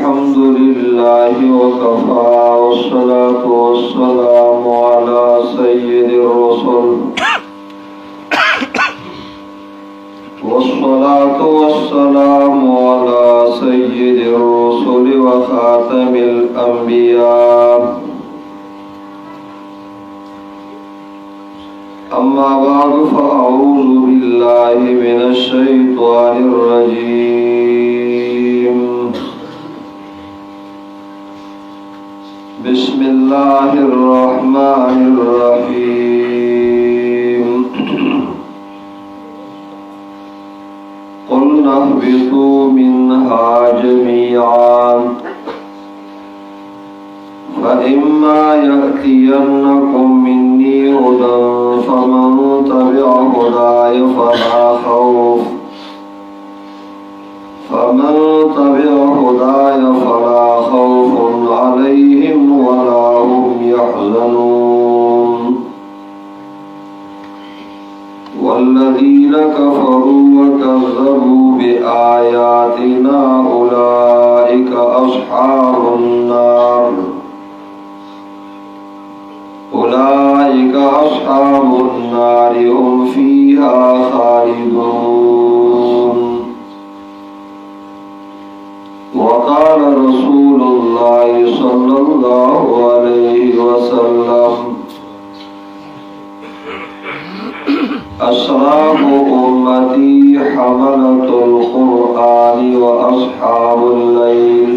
अल्हम्दुलिल्लाहि वकफा वस्सलातु वस्सलामु अला सय्यिदिर रसूल वस्सलातु वस्सलामु अला सय्यिदिर रसूल व खातमिल अंबिया अम्मा बादु फ़अऊज़ु बिल्लाहि मिनश शैतानिर रजीम बिस्मिल्लाहिर रहमानिर रहीम क़ुल्ना ihbitu मिन्हा जमीअन फ़इम्मा यअतियन्नकुम मिन्नी हुदन फमन तबिअ हुदाय फला खौफुन अलैहिम वला हुम यहज़नून वल्लज़ीन कफ़रू वकज़्ज़बू बिआयातिना उलाइका अस्हाबुन नार हुम फ़ीहा ख़ालिदून वक़ाल रसूलुल्लाहि सल्लल्लाहु अलैहि वसल्लम अस्हाबु उम्मती हमलतुल क़ुरआनि व अस्हाबुल लैल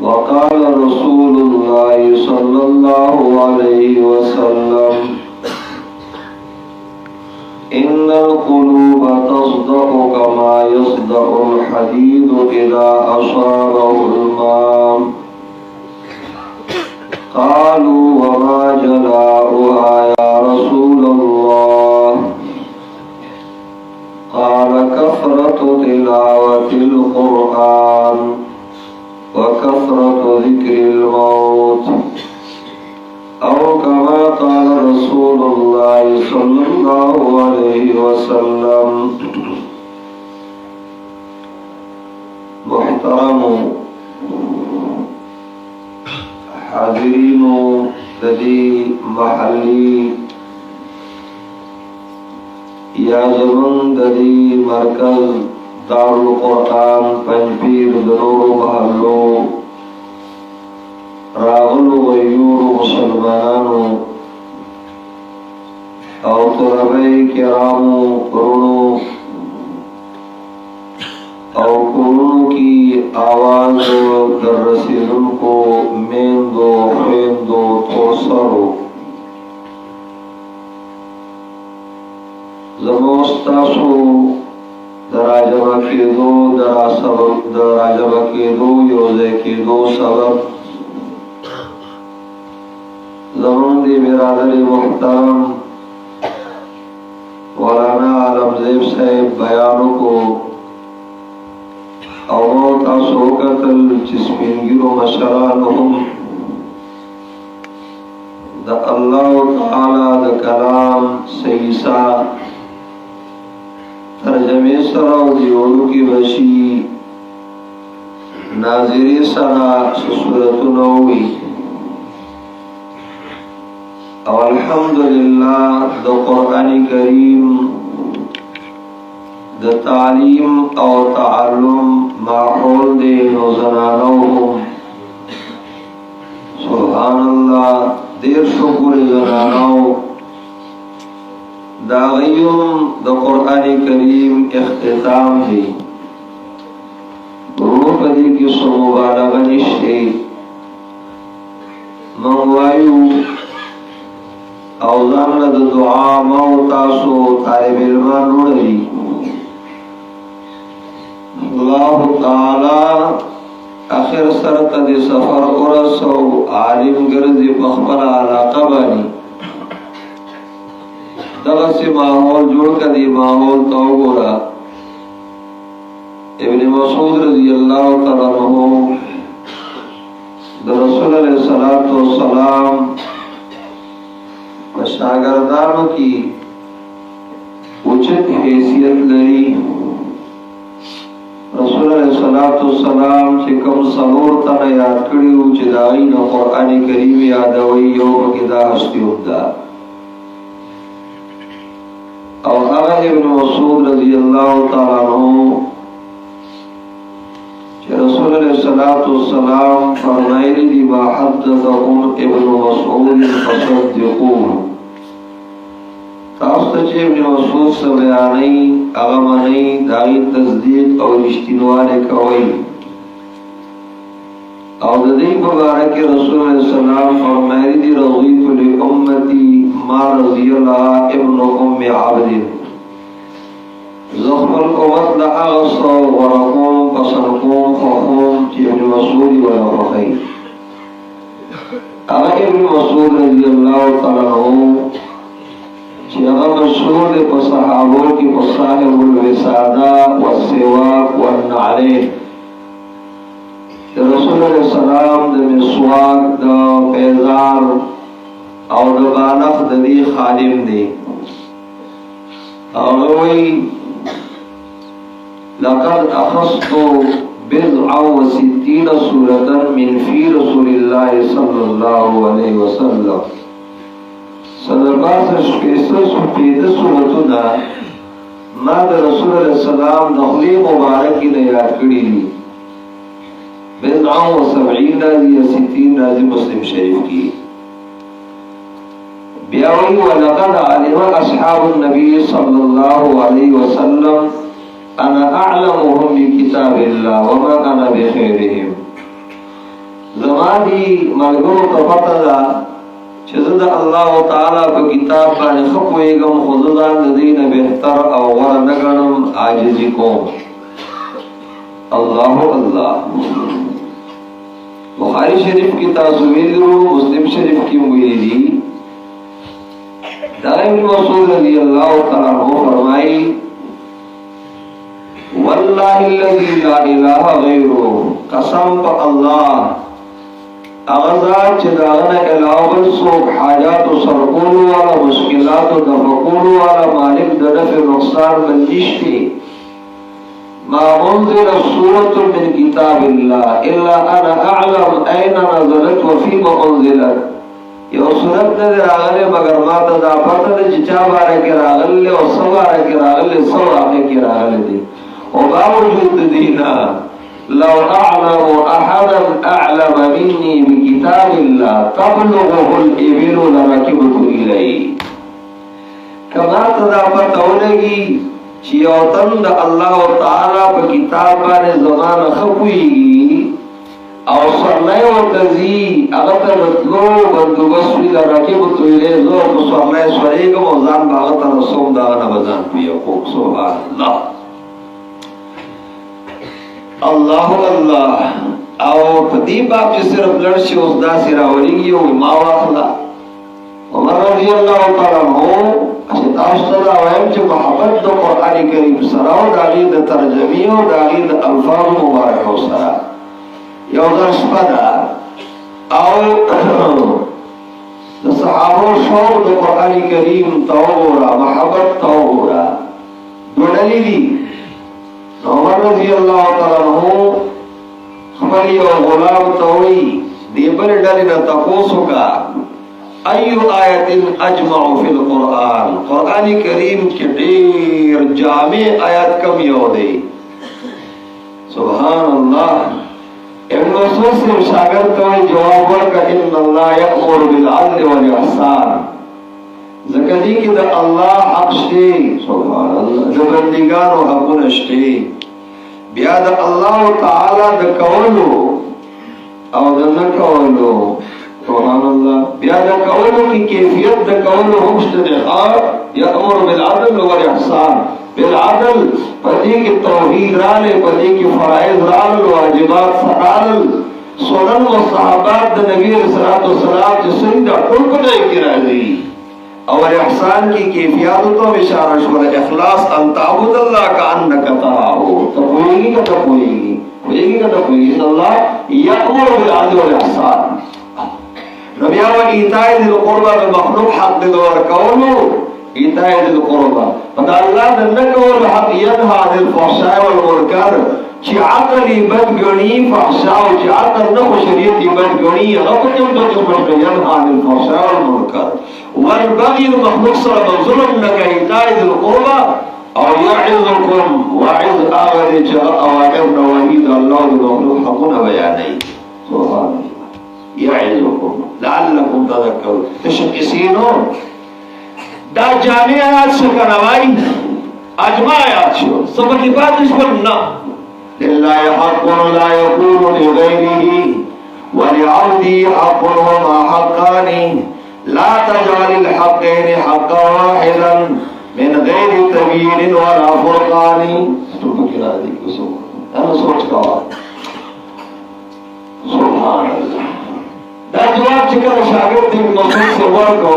वक़ाल रसूलुल्लाहि सल्लल्लाहु अलैहि वसल्लम इन्नल क़ुलूब तस्दअु कमा यस्दअुल हदीद इज़ा असाबहुल माँ क़ालू वमा जलाउहा या रसूलल्लाह क़ाल कफ़रतु तिलावतिल क़ुरआन व कफ़रतु ज़िक्रिल मौत औ कमा क़ाल रसूलुल्लाहि सल्लल्लाहु अलैहि वसल्लम। मुहतरम हाज़िरीनो ददी महल्ली या ज़मन ददी मरकज़ दारुल क़ुरआन पंजपीर दनूरो महल्लो रागलो गयूरो मुसलमानो और तलबे किरामो करुणो और कुरुनों की आवाज दर रसीदुन को मेंदो फेंदो तोसरो ज़मोस्तासो दराजबा के दो दरा सबब दराजबा के दो योजे के दो सबब ज़मानी बिरादरी मुहतरम मौलाना आलमज़ेब साहब बयानों को अवता सोकतल जिस्मिनगिरो मशरानहुम द अल्लाह ताला द कलाम सईसा तर्जमे सरा दियोलू की बशी नाज़िरी सरा सूरत नौवी अल्हम्दुलिल्लाह द कुरान करीम द तालीम और ताल्लुम माहौल दे नौजवानों सुभानअल्लाह देर शुक्र जनानों दागियों द कुरान करीम इख्तिताम है रूपदी की सुमुबालगा निश्चय मंगवायु औज़ान द दुआ मौतासो तालिब इल्मान नूरी अल्लाह ताला आखिर सरत दे सफर औरसो आलिम गर्ज़ी बखबर आलाक़ा बानी दगसी माहौल जोड़ का दी माहौल तो गोरा इब्न मसूद रज़ी अल्लाह ताला अन्हु द रसूल अलैहिस्सलातु वस्सलाम शागिर्दानों की उचित हैसियत लरी रसूल अलैहिस्सलाम چې کوم څلور تنه یاد کړیو چې د هغوی نه قرآن کریم یادوي، یو پکې دا هستی ده او هغه ابن مسعود رضی الله تعالی عنہ چې رسول الله صلی الله علیه وسلم فرمایلی دی ما حدثهم ابن مسعود فصدقوه. تاسو ته چې ابن مسعود څه بیانوي هغه منئ، د هغې تصدیق او رښتینوالی کوئ. او د دې په باره کې رسول الله صلی الله علیه وسلم فرمایلی دي رضیت لامتی ما رضی الله ابن ام عبد. زه خپل امت د هغه څه غوره کوم، پسند کوم، خوښوم چې ابن مسعود یې ونه خوښوي. هغه ابن مسعود رضی الله تعالی عنہ چې هغه مشهور دی په صحابو کې په صاحب الوسادة والسواک والنعلین. د رسول الله سلام د مسواک، د پیزار او د بالغ د دې خادم دی. هغه وایي لقد اخذت بضع وستين سورة من في رسول الله صلى الله عليه وسلم. سنرباس شپیسته سورتونه ما د رسول الله سلام د خولې مبارکې نه یاد کړي دي. بضع وسبعین راځي یا 60 راځي مسلم شریف کې. بیا وایي ولقد علم اصحاب النبي صلى الله عليه وسلم انا اعلمهم بكتاب الله وما انا بخيرهم. زما دي ملګرو ته پته ده چې زه د الله تعالی په کتاب باندې ښه پوهېږم، خو زه ځان د دې نه بهتر او غوره نه ګڼم، عاجزي کوم. الله الله. بخاری شریف کی تاسو ویلو، مسلم شریف کی ویلي دي. دا ابن مسعود رضی الله تعالی عنہ فرمایي والله الذي لا اله غیره، قسم په الله هغه ذات چې د هغه نه علاوه بل څوک حاجاتو سرکولو والا، مشکلاتو دفع کولو والا، مالک د نفع نقصان بل نشته. ما انزل سورة من كتاب الله الا انا اعلم اين نزلت وفيما انزلت. یو سورت نه راغله مگر ما ته دا پته ده چې چا باره کې راغله او څه باره کې راغله، څه واقع کې راغله دي. او باوجود دینا لو اعلم احدا اعلم مني بكتاب الله تبلغه الابل لركبت اليه. کما ته دا پته ولګي چې یو تن د الله تعالی په کتاب باندې زمانه خپويږي او سرنای ورتزي هغه ته مطلو بندوبست وی لركبت اليه. زه په سرنای سورېږم او ځان باغ ته رسوم، دا نه بزن پیو کو. سبحان الله الله الله. او په دې باب چې صرف لړ شي اوس داسې راوړېږي او ما واخله عمر رضی الله تعالی عنہ چې تاسو ته دا وایم چې محبت د قرآن کریم سره او د هغې د ترجمې او د هغې د الفاظو مبارکو سره یو ځل شپه ده او د صحابو شوق د قرآن کریم ته وګوره، محبت ته وګوره، ډوډلې دي. عمر رضی الله تعالی عنہ خپل یو غلام ته وایي دې بلې ډلې نه تپوس وکړه ایو آیت اجمع فی القرآن. قرآن کریم کې ډېر جامع آیات کم یو دی. سبحان الله. ابن مسعود سے شاگرد ته جواب ورکړه ان الله یأمر بالعدل والاحسان. ځکه دې کې د الله حق شته، سبحان الله، د بندګانو حقونه شته. بیا د الله تعالی د کولو او د نه کولو، سبحان الله، بیا د کولو کی کیفیت د کولو هم شته. یأمر بالعدل والاحسان. بالعدل پدې کې توحید راغلی، پدې کې فرائض راغلل، واجبات راغلل، سنن او صحابات د نبی صلی الله علیه وسلم چې څنګه ټول په دې کې راځي. او احسان کی کیفیت تو اشاره شوه. اخلاص ان تعبد الله کانک تراه. تو کوئی کا تو کوئی کا تو کوئی. الله یأمر بالعدل والاحسان. نبی او ایتاء ذی القربى بالمخلوق حق دور کولو ایتاء ذی القربى فدا اللہ نے نکول حق ینہا عن الفحشاء والمنکر چی عقلی بدگنی فحشاء چی عقل نخو شریعتی بدگنی غفتم تو جسمش ینہا عن الفحشاء والمنکر والبغی المخلوق سر بظلم نکا ایتاء ذی القربى او یعظکم وعظ آغد چا اوائر نوحید اللہ دی مخلوق حقنا بیانی سبحان اللہ یعظکم لعلکم تذکرون تشکسینون دا جامع آیات سے کنوائی اجماع آیات شو سبق بات اس پر نا للہ حق لا يكون لغیره ولعبدی حق وما حقانی لا تجعل الحقین حقا واحدا من غیر تبیین ولا فرقانی سبق راضی کسو انا سوچتا سبحان اللہ دا جواب چکر شاگرد دی مصر سے ورکو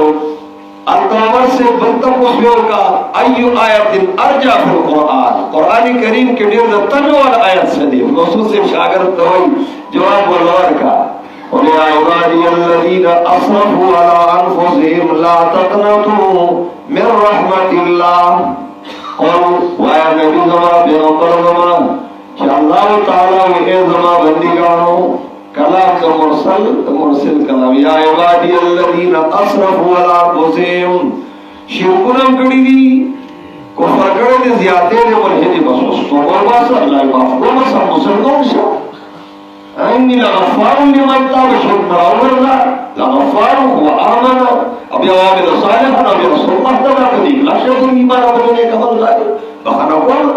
الطامر سے بلتم اسمیوں کا ایو آیت ارجا فی القرآن قرآن کریم کے دیر تنو والا آیت سے دی مصر سے شاگرد توئی جواب والور کا قل یا عبادی الذین اصرفوا علی انفسهم لا تقنطوا من رحمت اللہ قل ویا نبی زمان پیغمبر زمان کہ اللہ تعالی اے زمان بندگانو کلام کا مرسل کلام یا عبادی الذین اصرفوا علی انفسهم شرکونم کڑی دی کفر کڑی دی زیادے دی ملحدی بسوس تو برباسا اللہ مفقوم سا مسلمان شا انی لغفار لمن تاب شرک مراؤن اللہ لغفار و آمن اب یا عابد صالحا اب یا رسول اللہ تبا قدیم لا شکر ایمان ابننے کمال غائر بخانا قول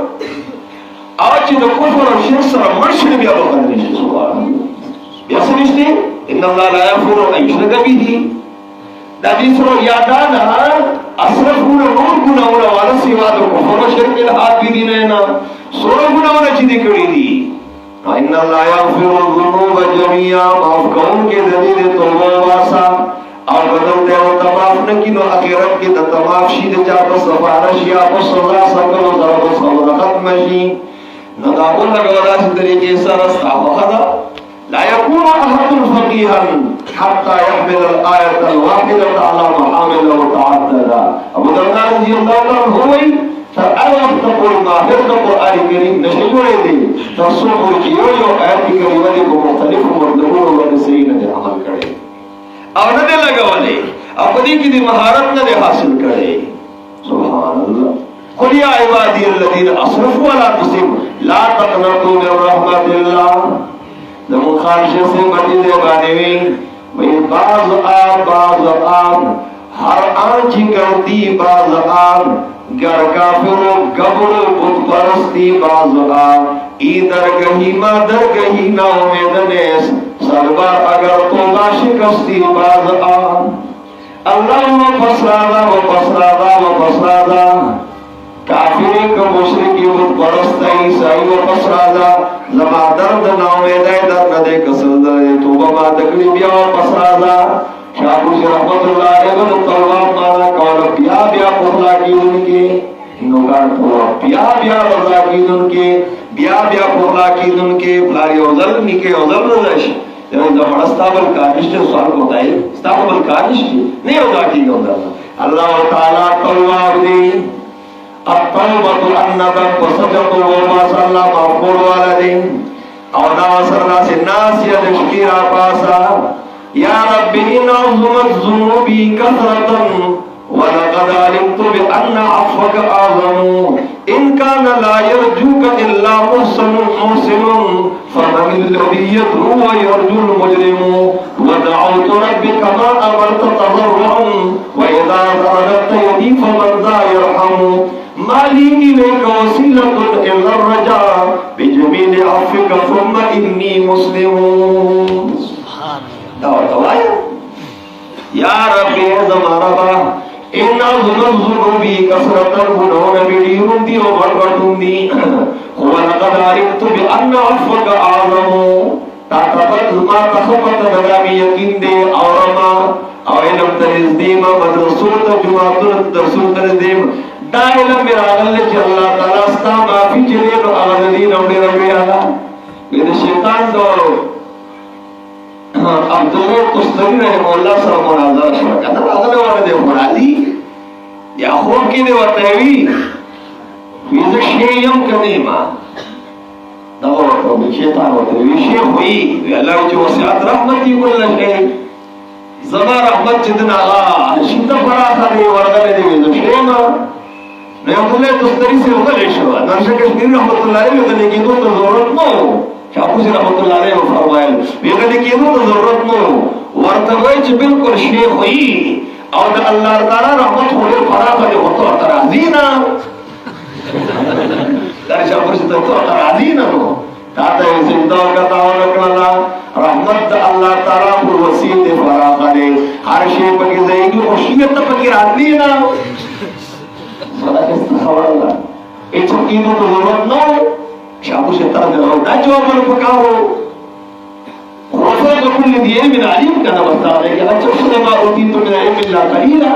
آج دا کفر و شرک سر مرشد بیا بخانا نشد سبحان اللہ بیاسنشتے ان اللہ لا یغفر ان یشرک به دا دیسرو یادانا اصرفون نور گناونا والا سوا دا کفر و شرک الحاد بھی دینا سورا گناونا چیدی کری دی ان اللہ یغفر الذنوب جميعا معاف کون کے دلیل توبہ واسا اور بدل دے و تماف نکینو اخیرت کی دا تماف شید چاہتا سفارش یا پس سزا سکر و ضرب صبر ختم شی نداقون لگولا سی طریقے سر استعفا لا يكون أحد فقيها حتى يحمل الآية الواحدة على محامل متعددة أبو درداء رضي الله عنه هو فألف تقول ما هرد القرآن الكريم نشجر دي تصوب جيويو آيات كريمة بمختلف مردمون ونسيين دي عمل کرے او ندے لگا والے اپنی کی دی مہارت ندے حاصل کرے سبحان اللہ قل يا عبادي الذين أسرفوا على أنفسهم لا تقنطوا من رحمة الله دمون خارشے سے بچی دے بانیوی وی باز آن ہر آنچی کرتی باز آن گر کافر و گبر بت پرستی باز آن ای درگہی ما درگہی نا امیدنیس سربار اگر تو شکستی باز آن اللہ و پسرادا کافری کا مشرکی بت پرستا عیسائی و پسرادا لما درد ناومیدائی در ندے کسل دے توبہ ما تکلی بیا و پسرادا شاہوش رحمت اللہ ابن طلبات مانا کوالا بیا پخلا کی ان کے نوکار پورا بیا رضا کی ان کے بیا پخلا کی ان کے پلاری اوزل نکے اوزل رضاش جب استابل کارنش تے سوال کو بتائے استابل کارنش نہیں ہوگا کی اوزل اللہ تعالیٰ تواب دی الطلبة الندم وصدق وما صلى مغفور والدين او ناصرنا سناس يدشكيرا باسا يا رب إن عظمت ذنوبي كثرة ولقد علمت بأن عفوك أعظم إن كان لا يرجوك إلا محسن فمن الذي يدعو ويرجو المجرم ودعوت ربي كما أمرت تضرعا وإذا ضربت يدي فمن ذا يرحم ما لي إليك وسيلة إلا الرجاء بجميل عفوك ثم إني مسلم یا رب زمانہ ان ذنوبی کثرت گناہوں بیڑیوں دی و بڑبڑوں دی ولقد علمت بان عفوك اعظم طاقت ما تخفت نظامی یقین دے اورما او علم تنظیم مدرسول تجمعات درسول تنظیم دا علم میرا اللہ چی اللہ تعالیٰ استا معافی چلے نو آغذین اوڑی ربی آگا میرے شیطان دو عبدالله قسطنطین رحمه الله سره مناظره شوه کنه هغه ورته دی مرادي या خوب کې دی وتاوی ویزه شیم کدیما دا ورته شیطان ورته وی شیخ وی الله چې وسعت رحمتي کل شی زما رحمت چې دنا الله شیطان فراخه دی ورغله دی ویزه شیم نو یو له تستری سره وغلی شو نن څنګه کشمیر رحمت الله علیه د کېدو ته ضرورت نو شاپوسی رحمت الله علیه فرمایل ویغه د کېدو ته ضرورت نو ورته وای چې بالکل شیخ وی او د الله تعالی رحمت خو له فراخه دی ورته ترازینا دا شاپوسی ته ترازینا نو دا ته زنده کتا ورکړه رحمت د الله تعالی په وسیله فراخه دی هر شی پکې ځایږي خوشیت پکې راځي نه صدقه خبره ایڅ کېدو ته ضرورت نو شاپوسی ته دا جواب ورکاو وفوق كل ذي علم عليم كان مستعد أتحسن ما أوتيت من علم إلا قليلا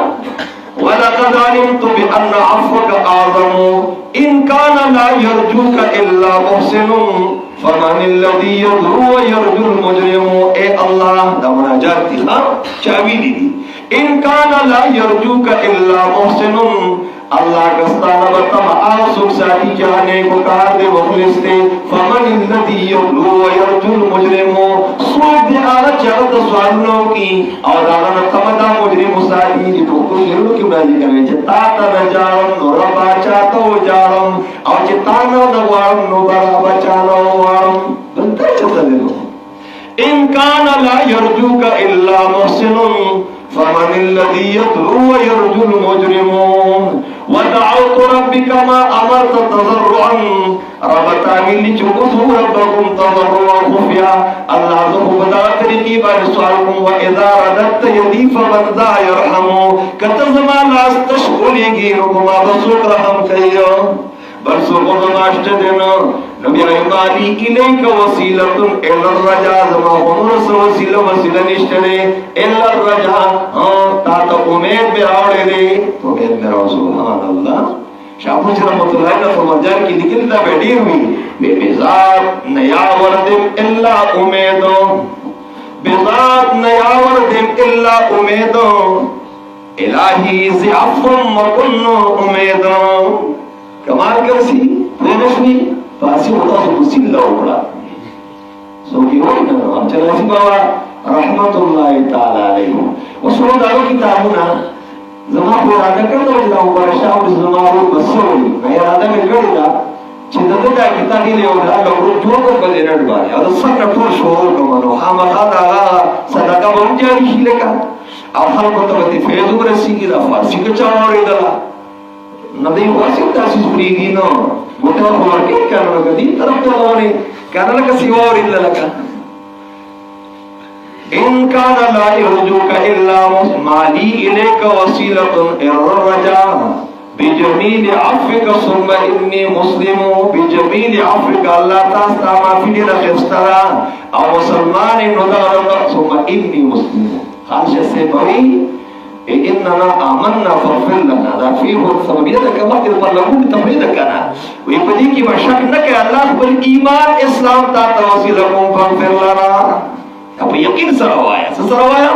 ولقد علمت بأن عفوك أعظم إن كان لا يرجوك إلا محسن فمن الذي يدعو ويرجو المجرم اے اللہ دا مناجات تھی چاویلی دی ان كان لا يرجوك إلا محسن اللہ کستانا بتم آسوک ساتھی جانے کو کار دے مخلص دے فمن الذي يدعو ويرجو المجرم سوک دے آنا چاہتا سوالنوں کی اور آنا تمدا مجرم ساتھی دی ٹھوکر شروع کی بناجی کرے چتا تا نجارم نو ربا چاہتا ہو جارم اور چتانا نوارم نو برا بچانا وارم بنتا چتا دے لو ان كان لا يرجوك إلا محسن فمن الذي يدعو ويرجو المجرم ودعوت ربك ما أمرت تضرعا ربطا من چوکسو ربكم تضرعا خفيا الله ذو بدات رقيبا لسؤالكم وإذا رددت يدي فمن ذا يرحم كتزما لا استشغلي غيركما بسوك رحم كيو بل سوق ناشتدنا نبي عمالي إليك وسيلة إلا الرجاء زما ونرس وسيلة نشتدي إلا الرجاء تاتا امید براوڑے دے امید براو سبحان اللہ شاپوسی رحمت اللہ نے فرمایا کہ نکلتا بیٹھی ہوئی بذات نیاور دم الا امیدو بذات نیاور دم الا امیدو الہی ضعفم وکن امیدو کمال کرسی دینشنی فاسی ہوتا سو کسی اللہ اپڑا سو کی ہوئی نا ہم چلا سی بابا رحمت اللہ تعالی علیہ وصول دارو کتابونا زمان پور آگا کرتا وجدہ مبارشاہ اور زمانو بسولی میں ارادہ میں کرتا چندتا دا کتابی لے اور آگا اور جو کو بلے نٹ بارے اور سکر طور شعور کمانو ہم آگا آگا صدقہ بہن جاری ہی لکا اور خلق تبتی فیضو رسی کی دا فارسی کا چاہور ایدلا نبی واسم تاسیس پریگی نو متوقع مرکی کانا لکا دین طرف تو آنے کانا لکا سیوار اللہ لکا إن كان لا يرجوك إلا مالي إليك وسيلة الرجاء بجميل عفوك ثم إني مسلم بجميل عفوك الله تاستا ما في دين خسترا أو مسلمان ندارك ثم إني مسلم خالش السيبوي إننا آمنا فاغفر لنا ذا فيه السببية كما تقول لهم تفريدك أنا ويبدي كي بشك نك الله بالإيمان إسلام تاتا وسيلكم فاغفر لنا اب یقین سره وایا څه سره وایا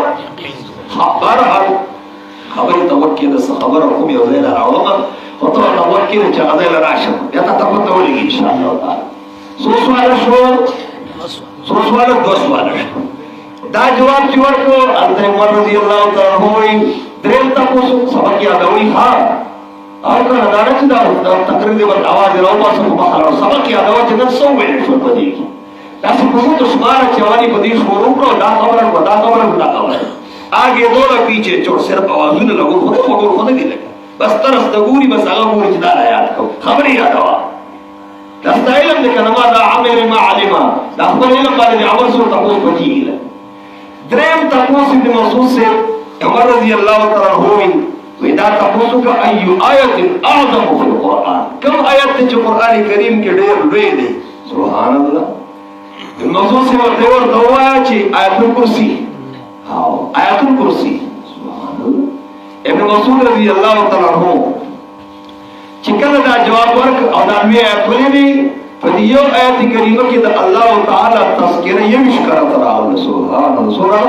خبر توکل سره خبر کوم یو ځای راوړم او ته توکل چې هغه ځای راشم یا ته تاسو ته ولګی ان شاء الله تعالی سو سوال دو سوال دا جواب چې ورکو حضرت عمر رضی الله تعالی عنہ دریم تاسو سبق یادوي ها او کنه دا چې دا تقریر دی ور आवाज راوځي په بحر سبق یادوي چې نن سو ویل شو په دې داسې په موږ شماره چواني په دې شروع کړو دا خبره آگے دوڑا پیچھے چوڑ صرف آوازونه لگو خود دی لگا بس طرف دا گوری بس آگا گوری جدا لا یاد کو خبری یاد ہوا دستا علم دے کنما دا عمر ما علما دا خبر علم بارے دی عمر سور تقوز پچی گی درم تقوز ابن مسعود سے عمر رضی اللہ تعالی ہوئی ودا تقوز کا ایو آیت اعظم فی القرآن کم آیت تے قرآن کریم کے ڈیر لوے دے سبحان اللہ ابن مسعود سے ورتے ور دوایا چی آیت الکرسی آیت الکرسی ابن مسعود رضی اللہ تعالی عنہ چکل دا جواب ورک او دا نوی آیت ولی فدیو آیت کریمہ کی دا اللہ تعالی تذکرہ یمش کرت رہا سبحان اللہ سورہ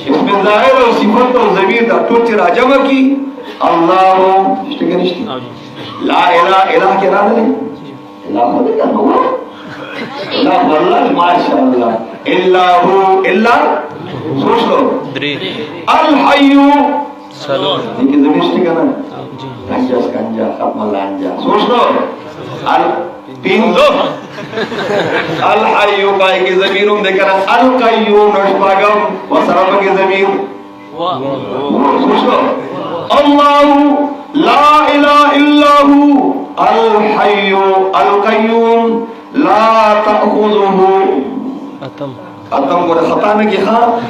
اس میں ظاہر و صفت و ضمیر دا ٹوٹ راجمہ کی الله اشتكنشتي لا اله كده لا خذك هو لا والله ما شاء الله الا هو الا سوچ لو الحي سلام یہ زمشتی کنا کنجا ختم لانجا سوچ لو تین دو الحي پای کی زمینوں دیکھنا القیوم نشباگم وسرب کی زمین سوچ لو الله لا اله الا هو الحي القيوم لا تأخذه اتم کو خطا میں کہ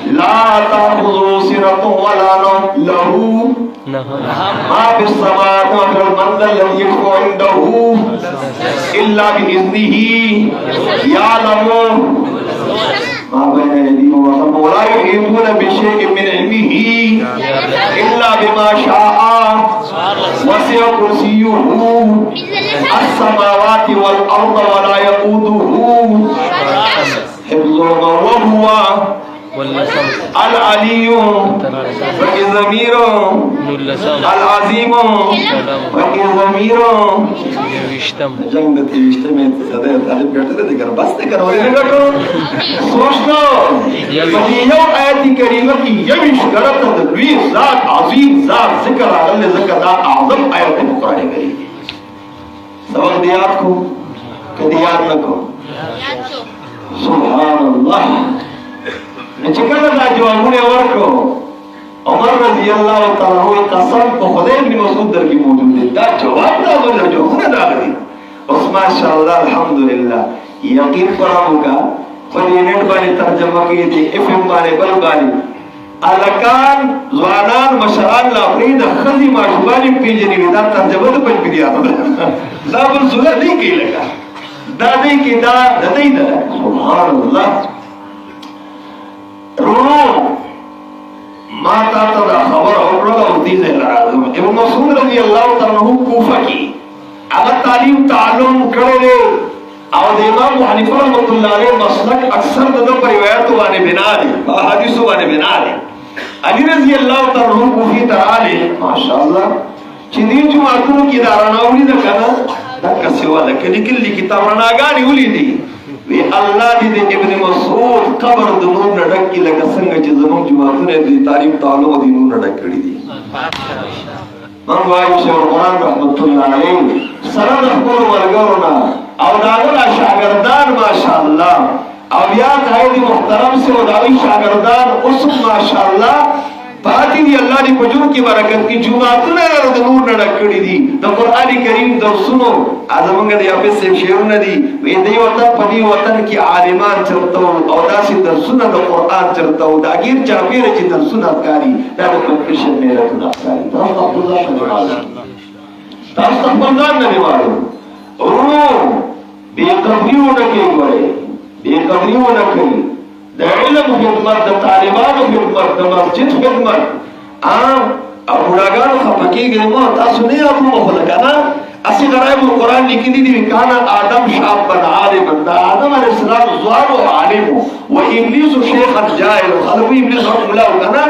لا تأخذه سنة ولا نوم له ما في السماوات وفي الارض الذي يشفع عنده الا باذنه يعلم ما بين أيديهم ولا يحيطون بشيء من علمه إلا بما شاء وسع كرسيه السماوات والأرض ولا يؤوده حفظهما وهو العلي والضمير العظيم والضمير جنت اجتماع سده طالب بیٹھے تھے بس تے کرو لے بیٹھو سوچ لو یہ آیت کریمہ کی یہ اشارہ تدبیر ذات عظیم ذات ذکر اللہ ذکر اعظم آیت قرآن کریم سبق دیا آپ کو کدی یاد رکھو سبحان اللہ چکر دا جوابونه ورکو عمر رضی اللہ تعالی عنہ قسم په خدای ابن مسعود در کی موجود ہے دا جواب دا ورنه جوابونه دا غدي اوس ماشاءالله الحمدللہ یقین پڑھاؤگا پر یہ نیٹ باندې ترجمه کی تھی اف ام باندې بل باندې الکان زوانان مشران لا فرید خزی ماشوبانی پیجنی دا ترجمه د پنځپیات دا بل سوره دی کی لگا دا دی کی دا دای دا سبحان اللہ روح ما تا تا خبر اورا او دې لرازم ابن مسعود رضی الله تعالی عنہ کوفہ کی هغه تعلیم تعلم کړل او د امام حنیفه رحمۃ اللہ علیہ مسلک اکثر د روایت باندې بنا دي حدیث باندې بنا دي علی رضی الله تعالی عنہ کوفی تعالی ماشاءاللہ چې دې جماعتونو کې داراناوړي د کنه دا کسیوا د کلی کتاب راناګانی ولیدي وی الله دې ابن مسعود قبر د نور نډک کی لکه څنګه چې زموږ جماعتونه دې تعلیم تعلق دې نور نډک کړی دي من وایي چې قرآن رحمت الله علیه سره د خپل ورګورنا او داغه شاګردان ماشاءالله او یا قائد محترم سے او داوی شاګردان اوس ماشاءالله پاتې دی الله دې په جوړ کې برکت کې جمعهونه د نور نډک کړی دي د قران کریم درسونو ازمنګ دی په سیم شعرونه دي وې دی وطن په دې وطن کې عالمان چرته او داسې درسونه د قران چرته او دا غیر چاپیره چې درسونه کاری دا د کنفیشن میرا ته کاری تاسو خپل ځان نه نیوالو ورو بے قدریونه کې وره بے قدریونه کوي د علم خدمت د طالبانو خدمت د مسجد خدمت او بوډاګانو خپکیږي نو تاسو نه ابو مخله کنه اسی غرایب القرآن لیکلی دی کانا آدم شاب بن عالم دا آدم علیہ السلام زوار و عالم و ابلیس شیخ جاہل خلقو ابلیس حکم اللہ کنا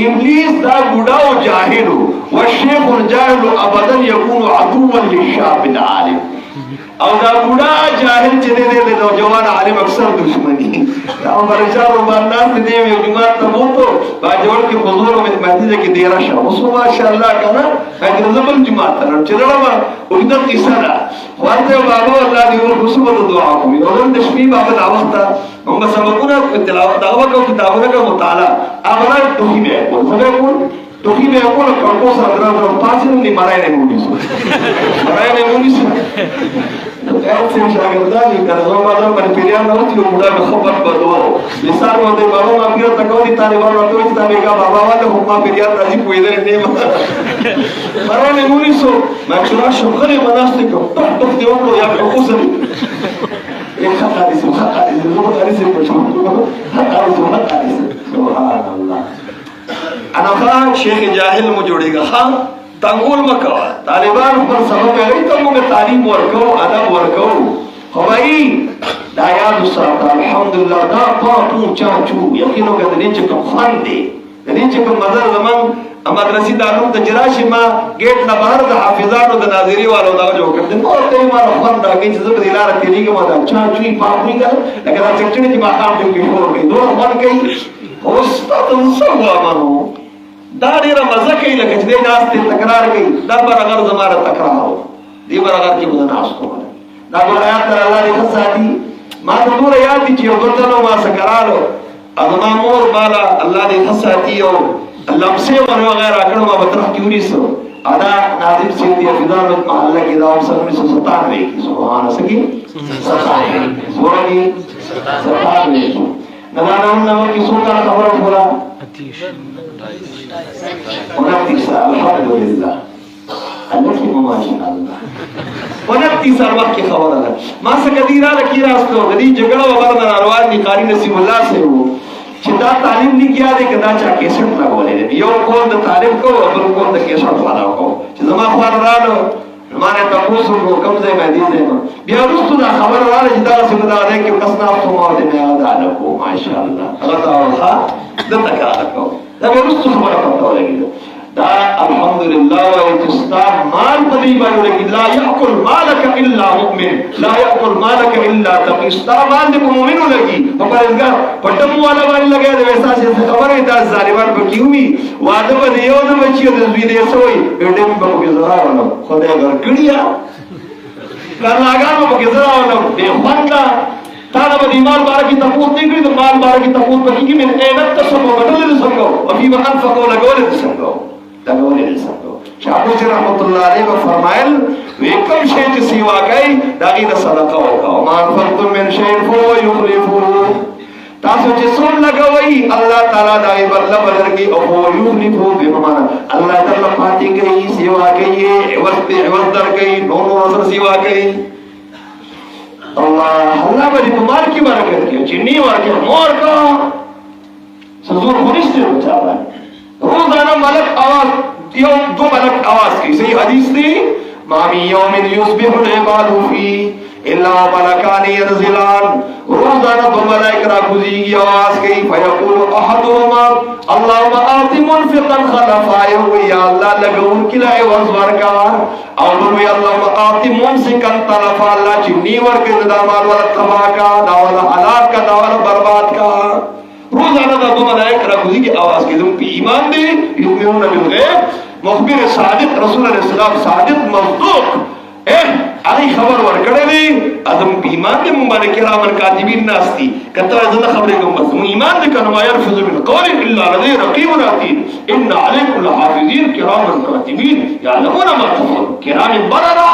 ابلیس دا بوډا و جاہل و الشیخ الجاہل ابدا یکون عدوا للشاب العالم او دا بوډا جاهل چې دې دې نوجوان عالم اکثر دشمنی دا برچار روبانات دې یو جماعت ته وته با جوړ کې حضور او مهدی کې ډیر شه اوس ماشاءالله کنه هغه زبر جماعت ته چې دا او دا قصه ده ورته بابا الله دې ورسو په دعا کوي او د شپې بابا دا وخت موږ سبقونه تلاوت دا وکړو کتابونه کوو مطالعه اوله توحید او څه توحید میں اپنا کارکو ساتھ رہا تھا پانچ نہیں مرائی نہیں مونی سو ایسے شاگردانی کرزو مادم پر پیریان نوتی و مڑا میں خبر بدو مثال ہوتے بابا ماں پیرا تکاو دی طالبان راتو اس تابے کا بابا والا حکمہ پیریان راجی کوئی در نہیں مرائی نہیں مونی سو میں چرا شمخری مناستے کو تک دیو کو یا کارکو ساتھ ایک خطاری سے سبحان اللہ انا خان شیخ جاہل مو جوڑے گا خان تنگول مکوا طالبان پر سبب ہے تو مجھے تعلیم ورکو ادب ورکو ہوائی دا یاد ساتا الحمدللہ دا پاپو چاچو یقینو کہ دنی چکم خان دے دنی چکم مدر زمان مدرسې دارو ته چې راشي ما ګیټ نه بهر د حافظانو د ناظري والو دغه جوړ کړ دي نو ته ما خوند راکړي چې زه په دې لاره تېرېږم دا چا چوي پاپړي کړه لکه دا چکچڼې چې ماښام ټیم کې شروع کوي دومره خوند کوي اوس تاسو څه وامنو دا ډېره مزه کوي لکه چې دی ناستې تکرار کوي دا برابر زما د تکرار و دې برابر کې به زه ناست وم دا ګل آیات در الله دې ښه ساتي ما ته دومره یاد دي چې یو بل ځل ما څه کرالو او زما مور بالا الله دې ښه ساتي او لمسې ور وغیره کړو ما به طرح کې ونیسو ادا ناظم سید دی حفظان محله کې دا هم 1997 کې سبحان سکی 97 سورہ کې 97 نوانم نو کې څوک خبره وکړه 29 الحمدلله التي ما شاء الله 29 وخت کې خبره ده ما څه کدیرا لکی راستو د دې جګړه وبر د روان دي قاری نصیب الله سے وو چې دا تعلیم نه کیا دي کدا چا کیسټ راغولې یو کول د تعلیم کو او بل کول د کیسټ والا کو چې زما خبر رالو مانه تاسو کو کوم ځای باندې دي بیا وروسته دا خبر راځي چې دا څنګه دا ده کې قصنا په مو دې نه ادا کو ماشاء الله الله تعالی د تکا کو دا وروسته خبره پاتو لګیږي دا الحمدلله واتستام مال پدی باندې لا یاکل مالک الا مؤمن لا یاکل مالک الا تقی استام باندې مؤمنو لګي په پرېزګار پټم والا باندې لګي د وسا چې خبره دا ظالمان په کیومي واده باندې یو د بچیو د زوی دې سوې ډېم په کې زرا ونه خدای ورکړیا کارلاګانو په کې زرا ونه به خواندا تا د مال بارکی تفوت نه کړی د مال بارکی تفوت په کې من عینت تسمو بدل دې څنګه او فی مکان فقو لګول دې څنګه دغه څنګه شاهو جی رحمت الله علیه فرمایل وکم شی چې سیوا کوي داغه د صدقه وکاو ما انفقتم من شیء فهو یخلفه تاسو چې څوم لګوي الله تعالی دای بدل بدرږي او هو یخلفه به معنا الله تعالی پاتې کوي سیوا کوي عوض درکوي نور سره سیوا کوي الله باندې مال کی برکت کوي چې نی ورکه مور کا سزور خورشته وچا روزانہ ملک آواز یو دو ملک آواز کی صحیح حدیث دی مامی یوم یصبح العباد فی الا ملکان ينزلان روزانہ دو ملائک را گزیگی آواز کی فیقول احدهما اللهم آت منفقا خلفا یا اللہ لگون کلا عوض ورکا او بلوی اللهم آت ممسکا طرفا اللہ چنی ورکا دامال والا تباہ کا داوالا حلاک کا داوالا برباد کا روزانہ دا دو ملائک را گزی کی آواز کی دم پی ایمان دے یؤمنون بالغیب مخبر صادق رسول اللہ علیہ السلام صادق مصدوق آئی خبر ورکڑے دے ادم پی ایمان دے مبارک کرامن کاتبین ناستی کتا زدہ خبرے کم بس ایمان دے کنما یرفض من قول الا لدی رقیب عتید ان علیکم لحافظین کرامن کاتبین یعلمون ما تفعلون کرام بررا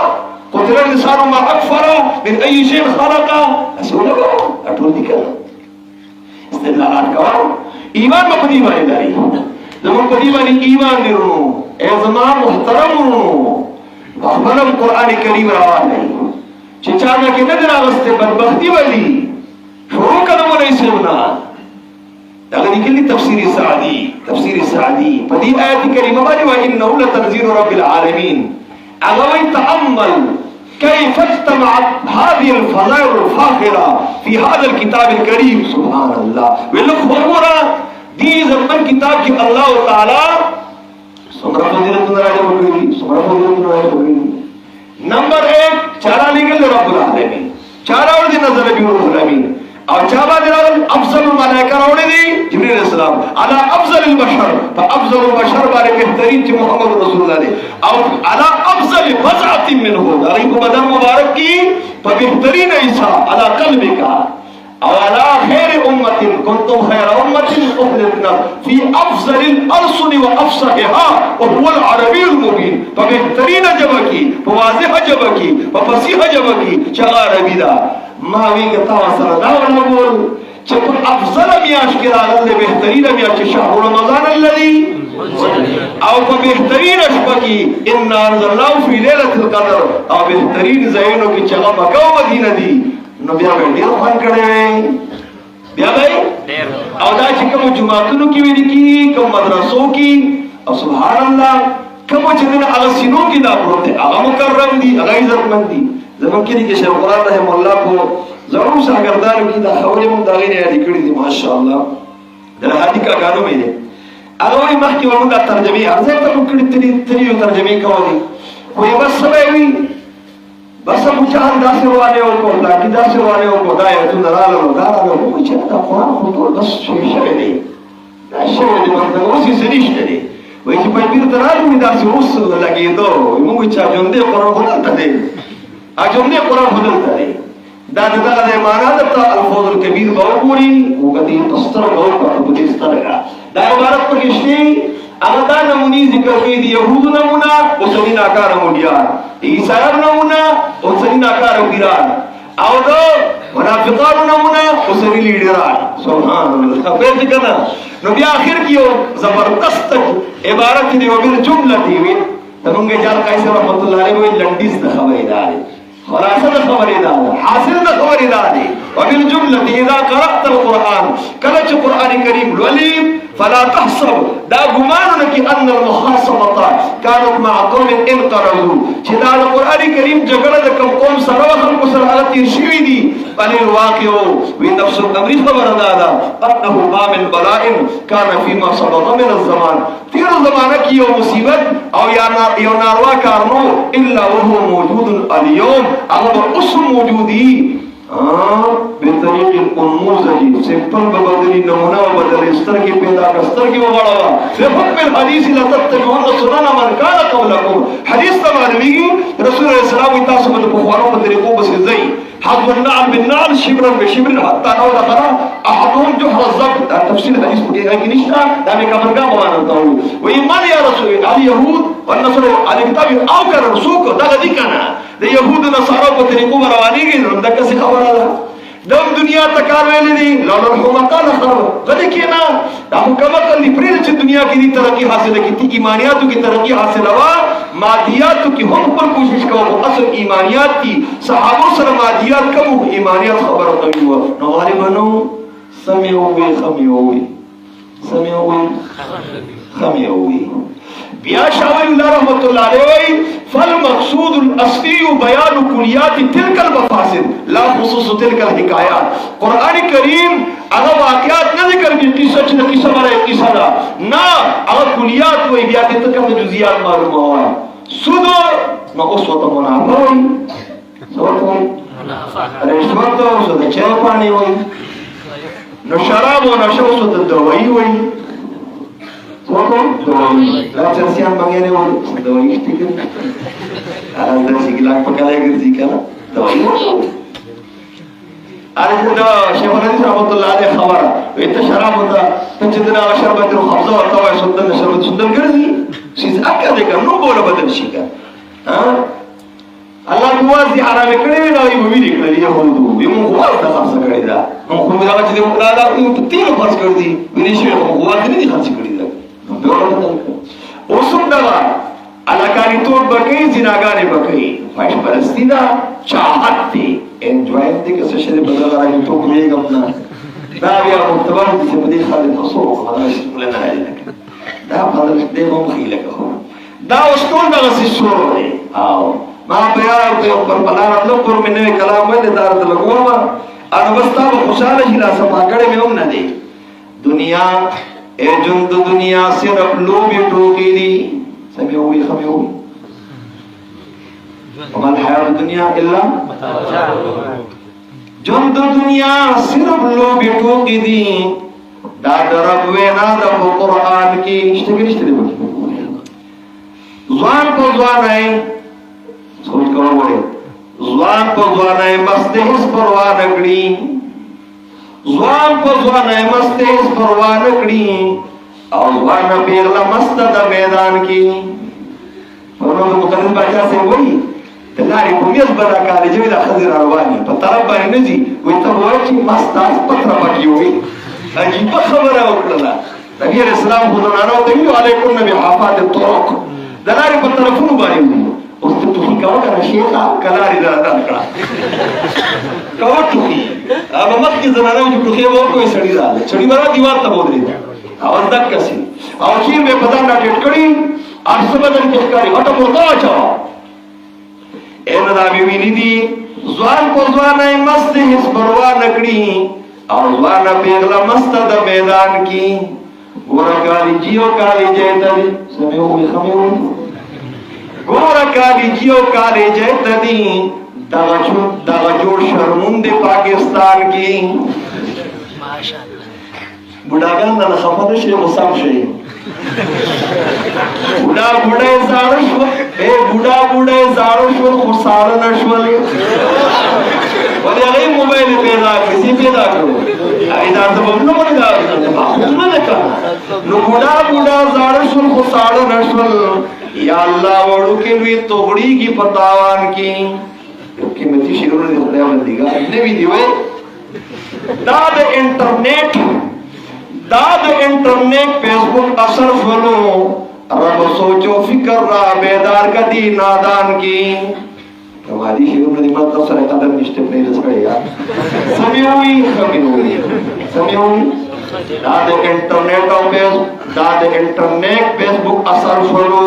قتل الانسان ما اکفر من ای شیء خلق اسولو اٹھول دی کر استدلالات کوو ایمان با پدی بانی داری زمان پدی بانی ایمان دیرونو اے زمان محترمونو وخبرم قرآن کریم روان نہیں چچانا کی ندر آغستے بدبختی والی شروع کدمو نہیں سننا اگر نکلی تفسیر سعدی پدی آیت کریم بانی وَإِنَّهُ لَتَنزِيلُ رَبِّ الْعَالَمِينَ اگوی تأمل كيف اجتمعت هذه الفضائل الفاخرة في هذا الكتاب الكريم سبحان الله ولخبرنا دي زمن كتاب کی اللہ تعالی سمرا فضیلت راجہ بکری سمرا فضیلت راجہ بکری نمبر 1 چارا لگل رب العالمین چارا اور دی نظر بھی رب العالمین اور چابا دلال افضل الملائکہ روڑے دی جبریل علیہ السلام علی افضل البشر فافضل البشر بارے بہترین چی محمد رسول اللہ دے اور علی افضل بضعت منہو داری کو بدن مبارک کی بہترین عیسیٰ علی قلب کا اور علی خیر امت کنتم خیر امت اخلقنا فی افضل الارسل و افصحها وهو العربی المبین بہترین جبہ کی واضح جبہ کی فصیح جبہ کی چغا عربی دا ماوی کے تواصل داولا بول چکو افضل میاش کرا اللہ بہترین میاش شهر رمضان الذي او بہترین اشبکی انا انزلناه فی لیلۃ القدر او بہترین زینو کی چغا مکہ و مدینہ دی نو بیا دیر خوان کړي بیا بھائی او دا چې کوم جماعتونو کې ویل کی کوم مدرسو کې او سبحان الله کوم چې دغه هغه سينو کې دا پروت هغه مکرم دي هغه عزتمند دي زمون کې دي شیخ قرآن رحم الله کو ضرور شاګردانو کې دا خبرې مونږ دا غوړي یاد کړې دي ماشاءالله دا هدي کا کارو مې هغه وایي مخکې به موږ دا ترجمې هر ځای ته موږ کړي تلي یو ترجمې کولې خو یې بس څه به یې وي بس ابو جهل داسې روانې وکړو پلاکي داسې روانې وکړو دا ایتونه راغلل دا راغلل وایي چې دا قرآن خو ټول بس شوی دی دا شوی دی بس دغه اوس یې څه نشته دی وایي چې پنځپیر ته راغلو وایي داسې اوس لګېدو موږ وایي چې ژوندی قرآن خو دلته دی ژوندی قرآن خو دلته دی دا د دغه ځای معنا درته الفوز الکبیر به وګوري وکتې ته سترګه وکړه په دې سترګه دا عبارت پکې شته هغه دا نمونې ذکر کړي دي یهودو نمونه اوسني ناکاره مونډیان عیسایان نمونه اوسني ناکاره پیران او د منافقانو نمونه اوسني لیډران سبحان الله خبر دې کنه نو بیا اخر کې یو زبردست عبارت دی وبال جمله دی وي تمونګه جال قیصر رحمت الله علیه وی لنډیز د خبرې دار خلاصه د خبرې دار حاصل د خبرې دار وبالجمله اذا قرات القران کله چې قران کریم لولي فلا تحسب دا ګمانونه کې ان المخاصمه كانت مع قوم انقرضوا چې دا قران کریم جګړه د کوم قوم سره خلکو سره حالت تیر شوی دي بل الواقع وی نفس الامر خبر دادا انه ما من بلاء كان فيما سبق من الزمان تیر زمانه کې یو مصیبت او یو ناروا کار نو الا وهو موجود اليوم هغه اوس موجودي بطریق الانموذجی سمپل ببدلی نمونه و بدل استرگی پیدا کسترگی و غڑوا بحکم الحدیث لتتبعون سنن من کان قبلکم حدیث تمانویگی رسول اللہ السلام اتاسو بد بخوانو بطریقو بسیزی حضو النعل بالنعل شبرا بشبر حتی نو دخلا احدهم جحر الزبط تفسیر حدیث بکی اگی نشتا دامی کمرگا بمانتاوی و ایمان یا رسول اليهود والنصر علی کتاب او کر رسوک دا غدی کنا د يهود نصارو په طریقو روانيږي نو دا څه خبره ده دم دنیا تکار ویلې دي لوړ حکومتانه خبره غلي کینا دا حکومت دې پرې چې دنیا کې دي ترقی حاصله کیږي ایمانیاتو کې ترقی حاصله وا مادیاتو کې هم پر کوشش کوو اصل ایمانیات دي صحابه سره مادیات کوم ایمانیات خبره کوي نو غالبانو سميوي خميوي بیا شاوی اللہ رحمت اللہ علیہ فالمقصود الاصلی بیان کلیات تلک المفاسد لا خصوص تلک الحکایات قرآن کریم اگر واقعات نہ ذکر کی قصہ چنہ قصہ برای قصہ دا نا اگر کلیات ہوئی بیا کی تکم جزیات معلوم ہوا سودو نا اس وقت منافع ہوئی رشوت ہو سود چاہ پانی ہوئی نو شراب ہو نشو سود دوائی ہوئی لا چرسیان بغیره و دوائی شتی کن آرازده شکلاک پکالای گرزی کنا دوائی آرازده دا شیخ الحدیث رحمت اللہ علیہ خبره ویتا شراب ہوتا تنچدنا شربت رو خبزه ورطا وی سندن شربت سندن گرزی شیز اکا دیکن نو بولا بدل شکا اللہ بوازی حرام کردی نا وی بویلی کردی یهودو وی من خواهد تا خرس کردی دا من خواهد دا چیزی مقلادا وی تیلو خرس کردی وی نیشوی من خواهد ندی خرس کردی دا اوسم دوا علاقانی طور بکی زناگانی بکی خواهش پرستی دا چاہت دی انجوائن دی کسی شده بدل آرائی تو کمیگم نا دا بیا مختبر دیسی بدی خالی تصور خدایش ملنا ہے لکن دا خدایش دے ممخی لکا خور دا اسکول دا غسی شور دی آو ما بیار پر بلارت لو پر میں نوی کلام ویدے دارت لگو ما انا بستا با خوشحال شیلا سما گڑے میں ام ندی دنیا اے جند دنیا صرف لوبی ٹوکی دی سمیوی خمیوی وما الحیات دنیا الا جند دنیا صرف لوبی ٹوکی دی دا درب وینا دا قرآن کی نشتے دی بکی زوان کو زوان آئے سوچ کرو بڑے زوان کو زوان آئے مست اس پروان اگڑی زوان کو زوان ہے مست اس پروان اکڑی اور زوان پیغلہ مست دا میدان کی فرمان مقدس بچہ سے وہی تلاری پومیز بنا کاری جوی دا خزر آروانی پا طرف بانی نجی وی تب ہوئی چی مست آس پتر پکی ہوئی عجیب خبر ہے اکڑنا نبی علیہ السلام خودنانو تیو علیکم نبی حافات الطرق دلاری پا طرفونو بانی ہوئی اس تو تخی کہو کنا شیخا کلاری دلدان کڑا کہو تخی اب مت کی زنانہ جو تخی وہ کوئی سڑی دال سڑی برا دیوار تا بودری دا آواز دک کسی آخیر میں پتہ نہ ٹٹکڑی آرس بدن ٹٹکڑی وٹا مرتا چاہو اے ندامی وینی دی زوان کو زوان ہے مست اس پروان نکڑی اور زوان پیغلہ مست دا میدان کی ګوره کالجي او کالجۍ ته دي سمې ووایي ښه مې ووایي ګوره کالجي او کالجۍ ته دي دغه جوړ شرمون دی پاکستان کې بوډاګان نه خفه نه شي غوسه هم شي بوډا زاړه شول بوډا زاړه شول خو ساړه نه شول ولې هغې موبایل پیدا کړي څه پیدا کړو دا سبب نه ولې نه ده که نو بوډا زاړه شول خو ساړه نه شول یا الله وړوکې لوی توغړېږي په تاوان کې قیمتي شعرونه د خدای بندګان نوي دي وای دا د انټرنیټ فیسبوک اثر شولو رب سوچو فکر را بیدار کدی نادان کی کمالی شعرونه د مطلب سره قدر نشته پرې سره یا سميوي دا د انټرنیټ فیسبوک اثر شولو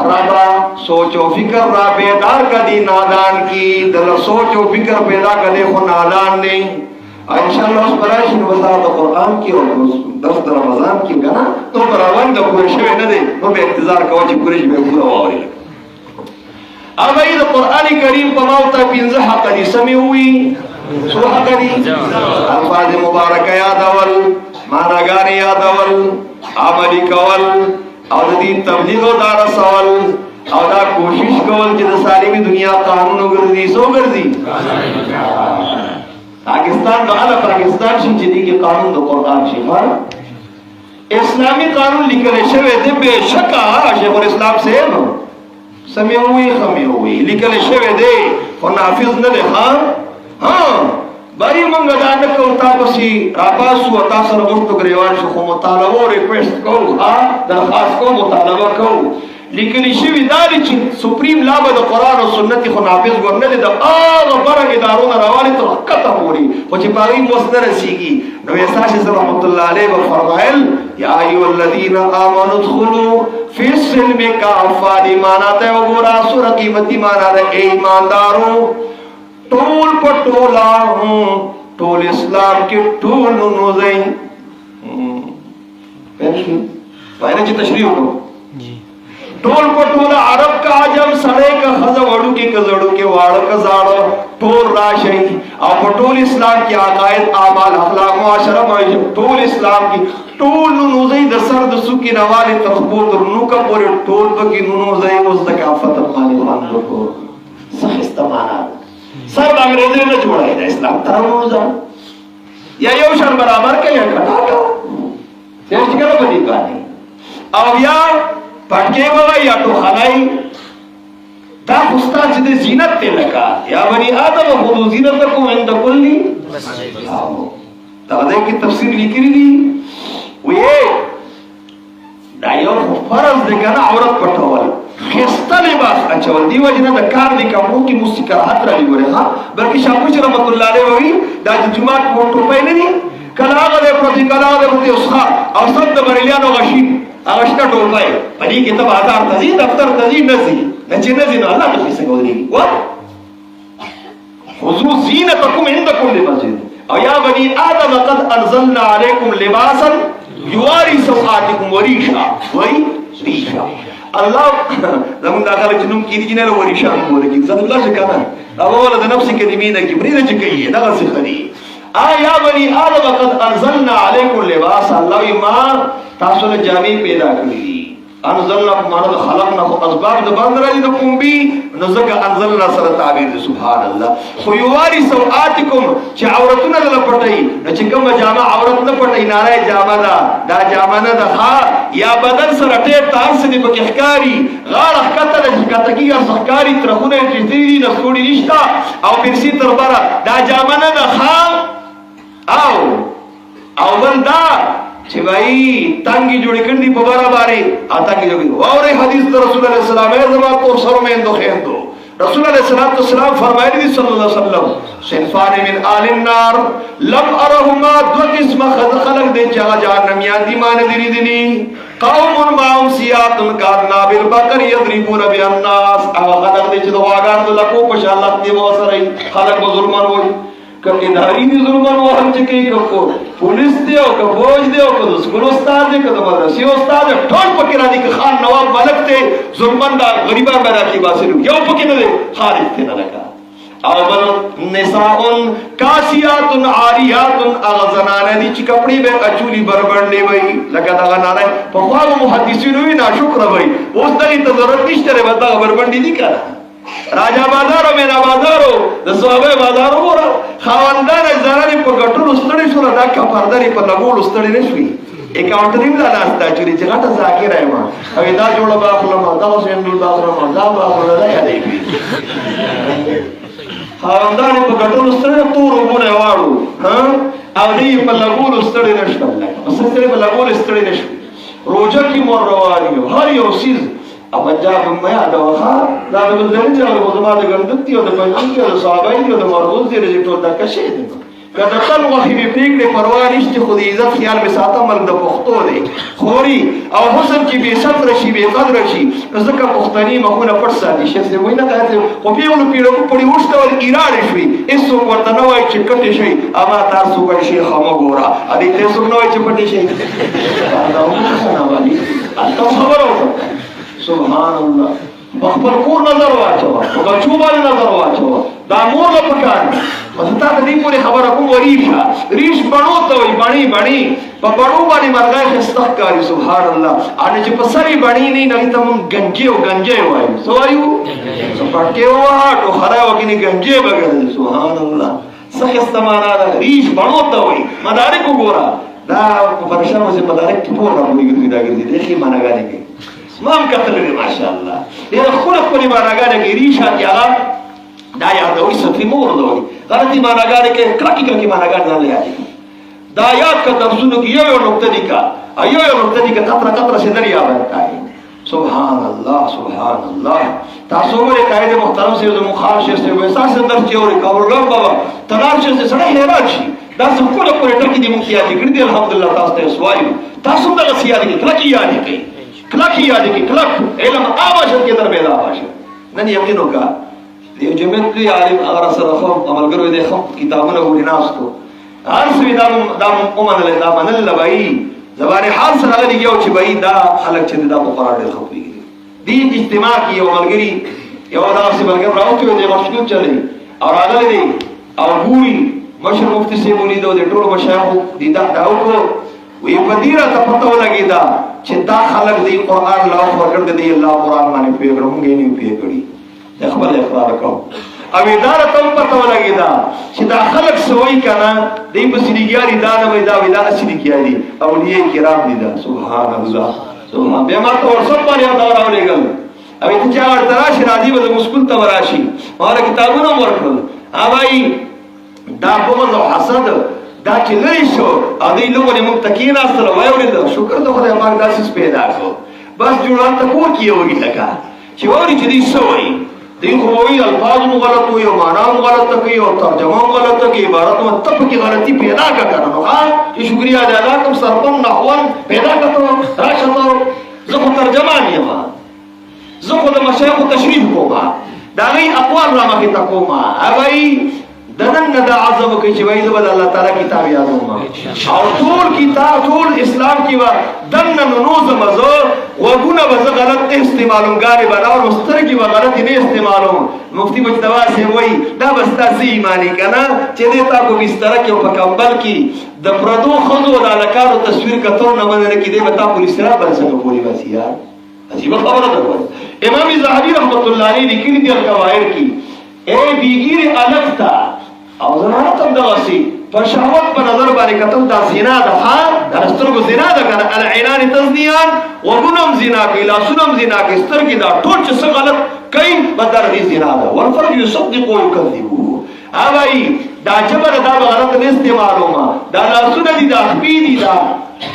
ربا سوچ و فکر را بیدار کدی نادان کی دل سوچ و فکر پیدا کدی خو نادان نہیں انشاءاللہ اس برایش وزارت قرآن کی اور درس در رمضان کی گنا تو براوان دا پورے شوے ندے تو بے انتظار کوا چی پورے شوے پورا واوری لگا اب اید قرآن کریم پماوتا پینزہ حق دی سمی ہوئی سو حق دی الفاظ مبارک یاد اول معناگان یاد اول عملی کول او د دې تبلیغ او دا رسول او دا کوشش کول چې د سالمي دنیا قانون وګرځي سو ګرځي پاکستان د اعلی پاکستان شي چې دغه قانون د قرآن شي اسلامی قانون لیکل شوی دی به شکا شیخ الاسلام سے سمعوي خمعوي لیکل شوی دی خو نافذ نه دی ها باری منگا دانا کو تاپسی راپاسو تاسر غرطو گریوان شخو مطالبه و ریکویسٹ کو درخواست کو مطالبه کو لیکن شوی داری چی سپریم لابا دا قرآن و سنتی خو نافذ گرنه دی دا آغا برنگ ادارون روالی تو حقتا پوری وچی پاگی موسن رسیگی نو ایساشی صلی رحمت اللہ علیہ وفرمائل یا ایو الذین آمنوا ادخلوا فی السلم کافا دی مانا تے وگورا سورہ قیمتی مانا دے ایمانداروں ټول پټولا ټول اسلام کې ټول نو زين پایره چې تشریح وکړو ټول پټولا عرب کا عجم سړی کا خزه وړو کې کزړو کې واړه کا زاړه ټول راشي او ټول اسلام کې عقاید اعمال اخلاق معاشره ټول اسلام کې ټول نو زين د سر د سوکي نواله تخبو تر نو کا پورې ټول بګي نو زين اوس د کافت باندې وکړو صح استمانا سر انگریزی نے جوڑا ہے اسلام ترموزا یا یو شان برابر کا یا کھڑا کا سیرچ کرو بدی کانی او یا پٹکے بگا یا تو خلائی دا خستا چیدے زینت تے لکا یا بنی آدم خودو زینتکو عند کلی دا دے کی تفسیر لکھی دی وی دا یو فرض دے کنا عورت پٹھوال خسته لباس اچول دی وجنه د کار دی کوم کی مستقرات را لګوري ها بلکې شاپوش رحمت الله علیه وی دا جمعات موټو پېنه دي کله هغه د پروتي کله د پروتي اسخا او صد د بریلیانو غشي هغه شته ټول پای پدې کې ته بازار تزي دفتر تزي نزي چې نزي نه الله دې څنګه ودی و خذوا زینتکم عند کل مسجد او یا بنی آدم قد انزلنا علیکم لباسا یواری سوآتکم وریشا وی ریشا الله زمون داخله جنوم کې دي نه لوري شان ورګي ځکه الله څنګه اول د نفس کې دې مینه کې بریده چې کوي دا څه خري آیا بني آدم قد انزلنا علیکم لباس الله ما تاسو له جامې پیدا کړې انزلنا معنا د خلقنا خو اسباب د باندې راځي د کوم بي نو ځکه انزلنا سره تعبیر سبحان الله خو یواري سوآتکم چې عورتونه له پټي نو چې کوم جامه عورت نه پټي ناره جامه دا جامه نه ده یا بدن سره ټیپ تار سره په ښکاری غاړه کته د کتګي ښکاری ترخونه چې دې نه سوري نشتا او پرسي تر بره دا جامه نه ده او بندا چې وای تانګي جوړ کړي په برابرې اتانګي جوړ اورې حدیث رسول الله صلی الله علیه وسلم کو سره مې اندو رسول الله صلی الله علیه وسلم فرمایلی صلی الله علیه وسلم صنفان من آل النار لم ارهما دو قسم خلق دې چې جهنميان دي مان دي قوم معهم سيات كان بالبقر يضربون بالناس او خلق دې چې دواګان د لکو په شان الله دې وسره خلق ظلمان وي که اداري دي ظلمن وهم چې کوي که پولیس دی او که فوج دی او که د سکول استاد دی که د مدرسې استاد دی ټول پکې راځي که خان نواب ملک دی ظلمن دا غریبان به راکې باسلي یو پکې نه دی خارج دی نه لکه او بل نساء کاسیات عاریات هغه زنانه دي چې کپړې به اچولي بربنډې وي لکه دغه ناره پخوا محدثینو وي ناشکره وي اوس دغې ته ضرورت نشته دی به دغه بربنډې دي که راجا بازارو مینا بازارو د صحابه بازارو ګوره خاوندانه زنانې په ګټلو ستړې شوله دا کپردرې په لګولو ستړې نه شوي اکاونټر یې لا ناسته اچولي چې غټه ذاکره یم او دا جوړه به اخلم دغه سینډول به اخلم دا به اخلم دا یادوي خاوندانې په ګټلو ستړې تور اوبونه یې واړو او دوی په لګولو ستړې نه شول ستړې په لګولو ستړې نه شوي روژه کې مور رواني هر یو څیز او پنجاب مې یاده وخا دا د بلدري چې هغه زما د ګندک دی او د پنځه دی او د صحابه دی او د مرغوز دی چې ټول دا کشي دي کله تل وخت به پریکړې پروا نشته خو د عزت خیال به ساته ملک د پښتو دی خوري او حسن چې به صبر شي به قدر شي ځکه پښتني مخونه پټ ساتي شي څه وینه کوي خو په یو پیړو پړې وشته ول ایران شي ایسو ورته نه وای چې کټې شي اما تاسو کوی شي خمو ګورا ا دې تاسو نه وای چې پټې شي دا څه نه وایي تاسو خبرو سبحان الله خپل کور نظر واچوه او بچو باندې نظر واچوه دا مور له پکار پس تا ته دې پورې خبره کوم ریش بڼو ته وي بڼي په بڼو باندې مرغۍ خستخ کاری سبحان الله ان چې په سری بڼي نه نه ته مون گنجي وایو سو وایو پټکه واه ټو خره وګینه گنجي بغیر سبحان الله صحیح استمانه ریش بڼو ته وي مدارک وګورا دا په فرشانو سي مدارک ټول راوړي دا ګرځي دغه معناګانې کوي مام کتلې ماشاءالله دې خپل معناګانې کې ریشا کې هغه دا یادوي ستري مور دوی غلطي معناګانې کې کلکی معناګانې نه یادي دا یاد کا درسونو کې یو نقطه دي کا قطره سے دریا بنتا ہے سبحان الله تاسو ولې قائد محترم سے د مخال شیخ سے ویسا سے در چوري کورلو بابا تنار شیخ سے سړی حیران شي دا څه کوله ټکی دي مونږ یاد کړی دي الحمدلله تاسو ته سوایو تاسو دا سیاد کې کلکی یاد کړئ کلک علم آباشد کې در بیدا آباشد نن یقین وکړه دیو جمعیت لوی عالم هغه سره خو عملګرو دې خو کتابونه وړي ناستو هر څه دا منل بای زبان حال سره لګي یو چې بای دا خلک چې دا په قرار دې خو دي اجتماع کې یو عملګری یو دا څه بلګر راوته دې مشکل چلی او راغلي دي او ګوري مشر مفتی سی ولید او دې ټول مشایخ دي دا وکړو وی بدیره ته پته ولګی دا چې دا خلک دی قران لا ورکړ دی الله قران باندې پیغمبرونه نه پیغړي د خپل اقرار کو او اداره ته پته ولګی دا چې دا خلک سوي کنه دی په سړيګياري دا نه وای دا ودا سړيګياري اولیاء کرام دي دا سبحان الله به ما ته ورسره باندې دا راولېګل او ته چې ورته راشي راځي به مشکل ته وراشي مال کتابونه ورکړل اوای دا په حسد دا چې لري شو او دې لوګو موږ تکینا سره وایو شکر ته خدای پاک داسې پیدا کړو بس جوړان ته کو کیږي لکه چې وایي چې دې سوې دې خو وایي الفاظ مو غلط وي او معنا مو غلط کوي او ترجمه مو غلط کوي عبارت مو تب کی غلطي پیدا کړو ها چې شکریا ادا کوم سرپم نحوان پیدا کړو راشه زه خو ترجمان یم زه خو د مشایخ تشریح کوم دا غي اقوال را مخې ته کوم هغه دنن دا عظم کوي چې وایي زبر الله تعالی کتاب یادوم او ټول کتاب ټول اسلام کې وا دنن نوز مزو وګونه وز غلط استعمالوم غاري بناو مسترګي و غلط نه استعمالوم مفتی مجتبی سے وایي دا بس تاسو ایمانی کنه چې دې تاسو بستر کې او په کمبل کې د پردو خزو د الکارو تصویر کتو نه باندې کې دې وتا پولیس را بنځه پوری واسیا عجیب خبره ده امام زاهدی رحمت الله علیه لیکلي دي القواعد کې اے بیگیر الگ تا او زنانه تم دغسی پر شهوت په نظر باندې کتل دا زنا ده ها دا سترګو زنا ده کنه العینان تزنیان وګنم زنا کې لاسونم زنا کې سترګې دا ټول چې څه غلط کوي بدر دي زنا ده والفرج يصدق ويكذب اوای دا جبر دا غلط نه استعمالوما دا لاسونه دي دا خپې دي دا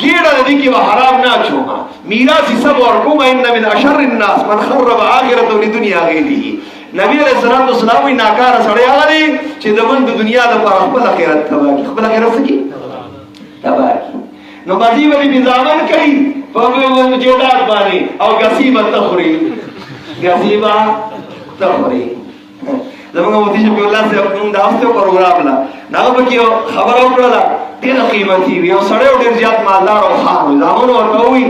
ګیړه دي کې حرام نه چوما میراث سب ورکوم ان من اشر الناس من خرب اخرته لدنيا غيره نبی علیہ الصلوۃ والسلام ناکاره سړی هغه دی چې د بل د دنیا د پر خپل آخرت تباہ خپل آخرت سکی تباہ نو باندې ولی نظامن کوي په جوړات باندې او غصیبه تخوري زموږ مفتي شفیع الله صاحب موږ د هفته پروګرام لا هغه پکې خبره وکړه ډېره قیمتي وي. یو سړی ډېر زیات مالدار او خان و، زامنو ورته ووایي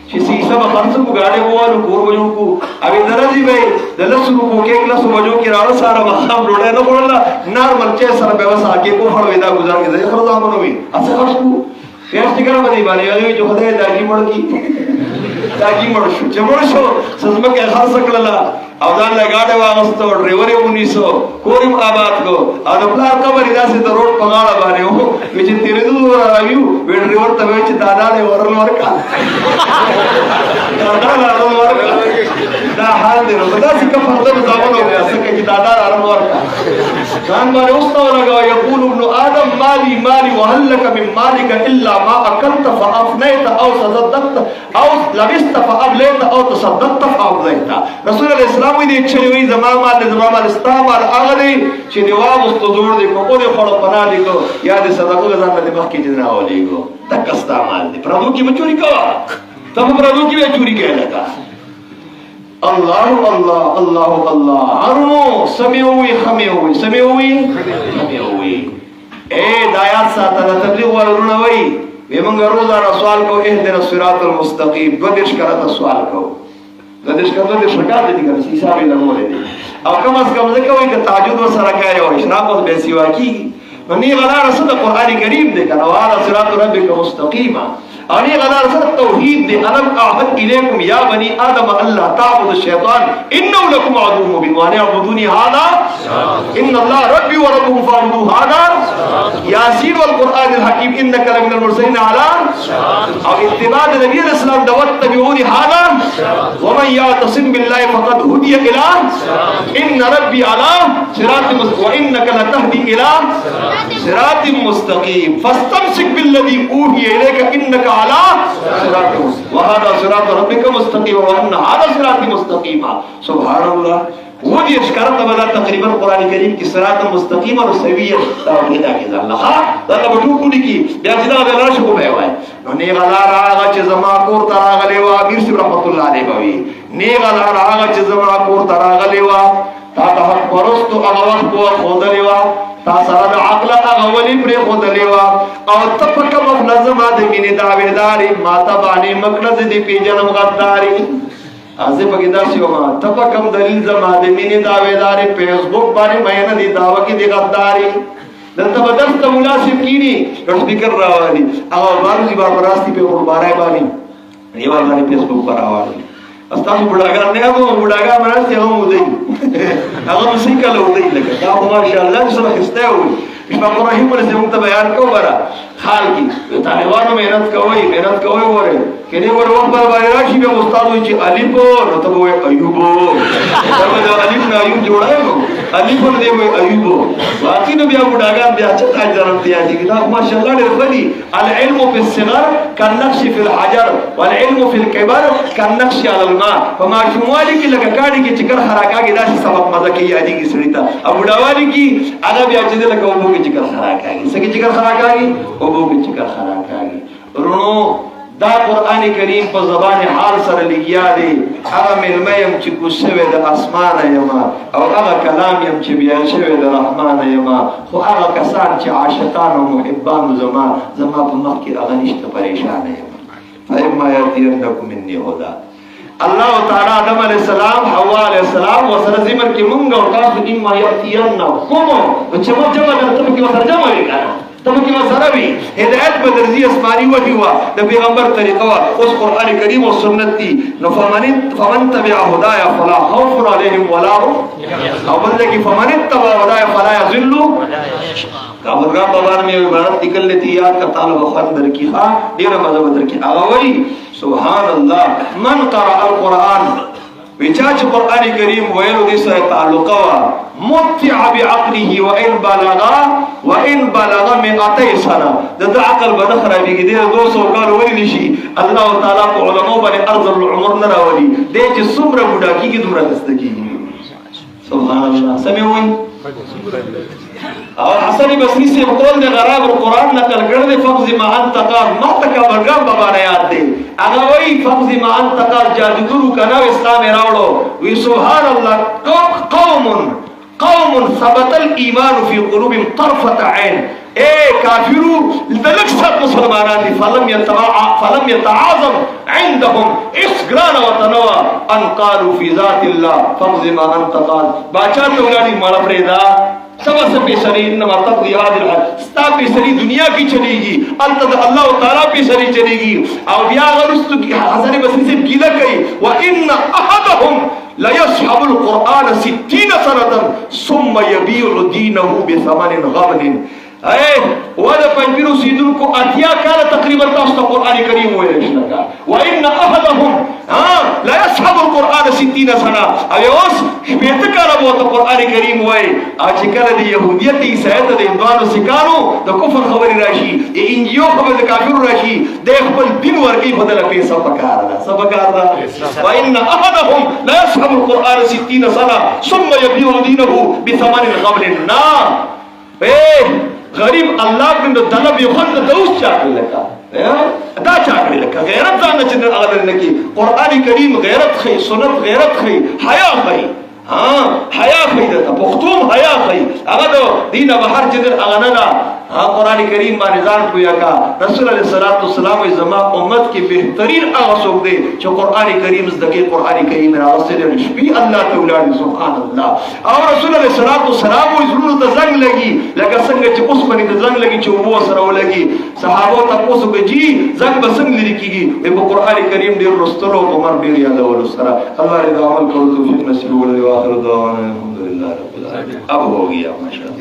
چې سیسه به خرڅ کړو، ګاډۍ به والو، کور به جوړ کړو. اورېدله به یې د 10 روپو کیک 10 بجو کې راوړه، سهار ماښام ډوډۍ نه خوړله، نارمل چای سره به یې بس کیک وخوړ، دا ګزار کېده. ښه زامنو وي هسې خرڅ کړو، پیاز ټکره به دې باندې وایي چې خدای داګي مړ کړي. داګي مړ شو، چې مړ شو څه ځمکه یې خرڅه کړله او ځان له ګاډۍ واغسته، ډریور یې ونیسو، کور یې آباد کړو. او د پلار قبر یې داسې د روډ په غاړه باندې و، وایي چې تېرېدو راویو، وایي ډریور ته وایي چې دادا دې ورل ورکړه، دادا ورل ورکړه. دا حال دی نو داسې کفر ده نو زامنو بیا څه کوي چې دادا ورل ورکړه. ځان باندې اوس نه ولګوه. یقول ابن آدم مالي مالي وهل لك من مالك إلا ما أكلت فأفنيت أو تصدقت أو لبست فأبليت أو تصدقت فأمضيت. رسول الله اسلام وی دې چې وی زما مال زما مال ستا مال هغه دی چې دی واغوستو زوړ دی کو دې خوړو پناه دی کو یا دې صدقه ځان دې مخکې دې نه ولېږو. دا ستا مال دی، پردو کې به چوري کوه، ته په پردو کې به چوري کوې. لکه الله الله الله الله ارمو سمعوي خمعوي سمعوي خمعوي. اے دایات ساتنه تبلیغ ورونه وی موږ روزانه سوال کو اهدنا الصراط المستقيم. بدش کرا سوال کو ددش کله د شکایت دي کنه حساب یې لګولې دي او کم از کم ځکه وایي چې تهجد وسره کوي او اشراق او به سیوا کی نو نه غلا رسول قرآن کریم دی کنه وعلى صراط ربک مستقیما. أني غدار سر التوحيد دي ألم أعهد إليكم يا بني آدم ألا تعبدوا الشيطان إنه لكم عدو مبين وأن اعبدوني هذا إن الله ربي وربكم فاعبدوه هذا ياسين والقرآن الحكيم إنك لمن المرسلين على أو اتباع النبي الإسلام واتبعوني هذا ومن يعتصم بالله فقد هدي إلى إن ربي على صراط مستقيم وإنك لتهدي إلى صراط مستقيم فاستمسك بالذي أوحي إليك إنك على صراط وهذا صراط ربك مستقيم وأن هذا صراط مستقيما. سبحان الله. وہ بھی اشکارت بدا تقریباً قرآن کریم کی صراط مستقیم اور سویہ تاوحیدہ کی ذا اللہ اللہ بٹو کولی کی بیا جدا بیلا شکو بیوائی نیغلار آغا چه زما کور تراغ لیوا امیر سب رحمت اللہ علیہ باوی نیغلار آغا چه زما کور تراغ لیوا تا حق پرستو اغا وقت کو خود لیوا تا سرد عقل اغولی پر خود لیوا او تپکم افلزم آدمین داویداری ماتا بانی مکنز دی پی جنم غداری آزه پاکی دارسی وما تپکم دلیل زم آدمین داویداری فیسبوک بانی مہینہ دی دعوی کی دی غداری دلتا بدست مناسب کینی رس بکر راوانی اغا بارزی بار براستی پی قربانای بانی ریوال بانی فیسبوک پر آوانی استاسو بڑاگان نے ابو بڑاگان مناستی ہم ادئی اغا مسیقہ لو ادئی لگا داو ماشاءاللہ سبا خستے ہوئی اشبا قرآن پر سے منتا بیان کو برا خال کی طالبانو محنت کوئی ورے کہ نہیں ور وقت پر باری راشی بے استاد ہوئی چی علیپو نتب ہوئے ایوبو سرمد علیپ نے ایوب جوڑا ہے کو علیپو نے دے ہوئے ایوبو واقعی نبی ابو ڈاگان دیا چھتا جرم دیا دی کتاب ماشاءاللہ نے رفلی العلم فی الصغر کالنقش فی الحجر والعلم فی الكبر کالنقش علی الماء فما شموالی کی لگا کاری کی چکر خراکا کی داشی سبق مزا کی آجی کی سریتا ابو ڈاوالی کی اگا بھی آجی دے لگا ابو کی چکر خراکا گی سکی چکر خراکا گی ابو کی چکر خراکا گی رونو دا قرآن کریم پا زبان حال سر لگیا دی اغا ملمیم چی کسوی دا اسمان یما او اغا کلام یم چی بیاشوی دا رحمان یما خو اغا کسان چی عاشقان و محبان و زما پا مخی اغا نشت پریشان یما فایما یرتیرنکو منی خدا اللہ تعالی آدم علیہ السلام حوا علیہ السلام و سر زمر کی منگا و تاسو اما یرتیرنکو چما جمع درتب کی وسر جمع لکانا تب کی مسئلہ ہدایت بدرزی اسمانی وحی ہوا دا پیغمبر طریقہ ہوا اس قرآن کریم و سنت تھی فمن تبع ہدایا فلا خوف علیہم ولا هم او بندے کی فمن تبع ہدایا فلا یذلوا کابرگاہ بابان میں عبارت نکل لیتی یاد کا طالب خندر کی خواہ دیر مذہب در کی آغوی سبحان اللہ من قرأ القرآن وچاچ قرآن کریم ویلو دی سر تعلقا متع بعقله وإن بلغا من عطی سنة دا عقل بنخرا بگی دیر 200 کال ولی لشی اللہ تعالیٰ کو علماء بنی ارض العمر نرا ولی دے چی سمر بڑا کی دمرا دستگی سبحان اللہ سمیوئی اور حسن بصری سے قول نے غراب القرآن نقل کردے فقض ما انتقار محتکا برگام بابا نے یاد دے اگر وہی فقض ما انتقار جادگرو کا نو اسلام راوڑو وی سبحان اللہ قوم قوم ثبت الايمان في قلوبهم طرفة عين. اے کافرو دلکسات مسلمانان دی فلم يتعاظم عندهم اسگران وطنوا ان قالوا في ذات الله فقض ما انت قال. باچا تولانی مالا پریدا سبا سے پیسری انما تقضی هذه الحال ستا پیسری دنیا کی چلے گی انت اللہ تعالی پیسری چلے گی. اور بیا غرست کی حسن بصری سے گیلا کئی وان احدهم لا يصحب القرآن 60 سنة ثم يبيع دينه بثمن غبن. اے ودا پنځیرو سیدون کو اتیا کال تقریبا تاسو قرآن کریم ویل شنګه وان احدهم لا يصحب القرآن 60 سنة او اوس شپږ کال وو قرآن کریم وای اج کله دی يهودیت عیسایت د اندوانو سکانو د کفر خبر راشي انجیو خبر د کافر راشي د خپل دین ورکی بدل پیسې پکار ده سبکار ده. وان احدهم لا يصحب القرآن 60 سنة ثم يبيع دينه بثمن غبن. نا اے غریب اللہ بن طلب یخند دوس چاکر لکا دا چاکر لکا غیرت زانا چندر اغلر لکی. قرآن کریم غیرت خی سنت غیرت خی حیاء خی حیاء خی دتا پختوم حیاء خی اغدو دین بحر چندر اغننا قرآن کریم با نظام کویا کا رسول علیہ السلام زما امت کی بہترین آغسوک دے چو قرآن کریم زدقی قرآن کریم راغسر نشبی اللہ تولانی سبحان اللہ. اور رسول علیہ السلام ازلون تا زنگ لگی لگا سنگ چی اس منی تا زنگ لگی چی امو سرو لگی صحابو تا پوسو کہ جی زنگ بسنگ لرکی گی بے قرآن کریم دیر رستلو عمر دیر یادو سرا. اللہ رضا عمل کرو توفیق نصیب و آخر دعوانا الحمدللہ رب العالمین. اب ہو گیا ماشاءاللہ.